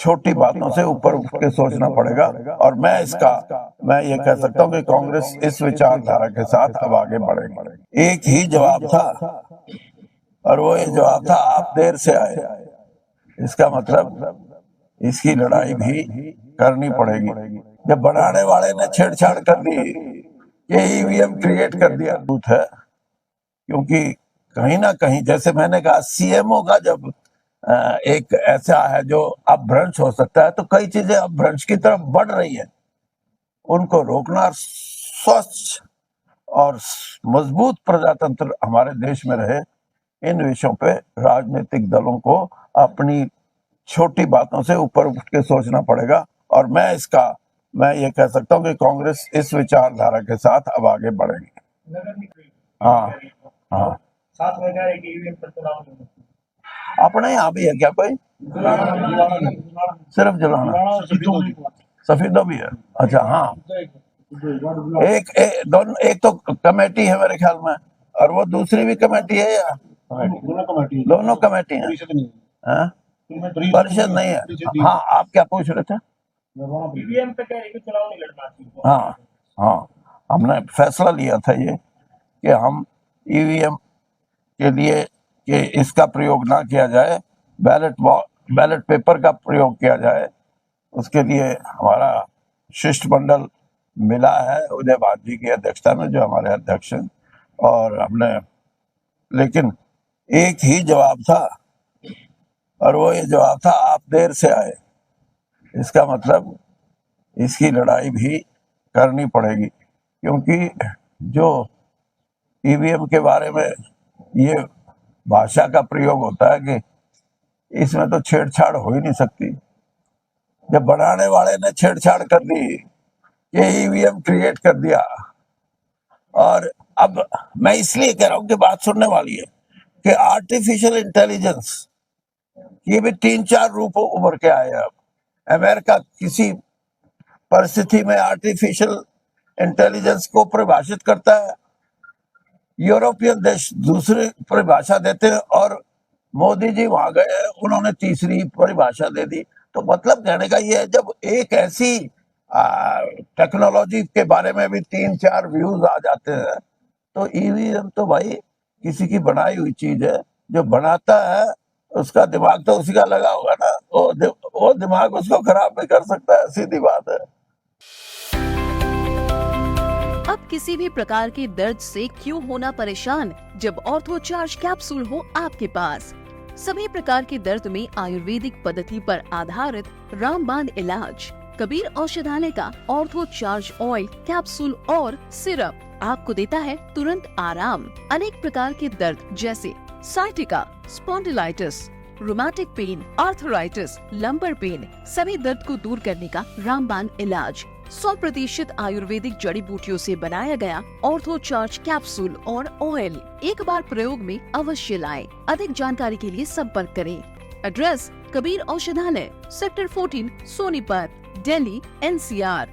छोटी बातों से ऊपर उठ के सोचना पड़ेगा। और मैं ये कह सकता हूँ कि कांग्रेस इस विचारधारा के साथ अब आगे बढ़ेगी। एक ही जवाब था और वो ये जवाब था, आप देर से आए। इसका मतलब इसकी लड़ाई भी करनी पड़ेगी। जब बनाने वाले ने छेड़छाड़ कर दी, ये ईवीएम क्रिएट कर दिया, झूठ है। क्योंकि कहीं ना कहीं, जैसे मैंने कहा, सीएमओ का जब एक ऐसा है जो अपभ्रंश हो सकता है, तो कई चीजें अपभ्रंश की तरफ बढ़ रही है। उनको रोकना, स्वच्छ और मजबूत प्रजातंत्र हमारे देश में रहे, इन विषयों पे राजनीतिक दलों को अपनी छोटी बातों से ऊपर उठ के सोचना पड़ेगा। और मैं ये कह सकता हूँ कि कांग्रेस इस विचारधारा के साथ अब आगे बढ़ेगी। हाँ हाँ, साथ में क्या है कि ईवीएम पर चुनाव नहीं होता। अपने यहाँ भी है क्या कोई? सिर्फ जलाना, सफेदों भी है। अच्छा, हाँ, एक तो कमेटी है मेरे ख्याल में, और वो दूसरी भी कमेटी है या दोनों कमेटी है? हाँ? परिषद नहीं है। हाँ, आप क्या पूछ रहे थे? ईवीएम पे कह रहे कि चुनाव नहीं लड़ना चाहिए। हाँ हाँ, हमने फैसला लिया था ये कि हम ईवीएम के लिए कि इसका प्रयोग ना किया जाए, बैलेट पेपर का प्रयोग किया जाए। उसके लिए हमारा शिष्टमंडल मिला है उदय भाट जी की अध्यक्षता में, जो हमारे अध्यक्ष हैं। और हमने, लेकिन एक ही जवाब था और वो ये जवाब था, आप देर से आए। इसका मतलब इसकी लड़ाई भी करनी पड़ेगी। क्योंकि जो ईवीएम के बारे में ये भाषा का प्रयोग होता है कि इसमें तो छेड़छाड़ हो ही नहीं सकती। जब बनाने वाले ने छेड़छाड़ कर दी, ये ईवीएम क्रिएट कर दिया। और अब मैं इसलिए कह रहा हूं कि बात सुनने वाली है कि आर्टिफिशियल इंटेलिजेंस, ये भी 3-4 रूप उभर के आए। अब अमेरिका किसी परिस्थिति में आर्टिफिशियल इंटेलिजेंस को परिभाषित करता है, यूरोपियन देश दूसरी परिभाषा देते हैं, और मोदी जी वहां गए, उन्होंने तीसरी परिभाषा दे दी। तो मतलब कहने का ये है, जब एक ऐसी टेक्नोलॉजी के बारे में भी 3-4 व्यूज आ जाते हैं, तो ईवीएम तो भाई किसी की बनाई हुई चीज है। जो बनाता है उसका दिमाग तो उसी का लगा होगा ना, वो दिमाग उसको खराब भी कर सकता है, सीधी बात है। अब किसी भी प्रकार के दर्द से क्यों होना परेशान, जब ऑर्थोचार्ज कैप्सूल हो आपके पास। सभी प्रकार के दर्द में आयुर्वेदिक पद्धति पर आधारित रामबाण इलाज। कबीर औषधालय का ऑर्थोचार्ज ऑयल, कैप्सूल और सिरप आपको देता है तुरंत आराम। अनेक प्रकार के दर्द जैसे sciatica, spondylitis, rheumatic pain, arthritis, lumbar pain, सभी दर्द को दूर करने का रामबाण इलाज 100% आयुर्वेदिक जड़ी बूटियों से बनाया गया ऑर्थोचार्ज कैप्सूल और ऑयल एक बार प्रयोग में अवश्य लाएं। अधिक जानकारी के लिए संपर्क करें। एड्रेस: कबीर औषधालय, सेक्टर 14, सोनीपत, दिल्ली, NCR।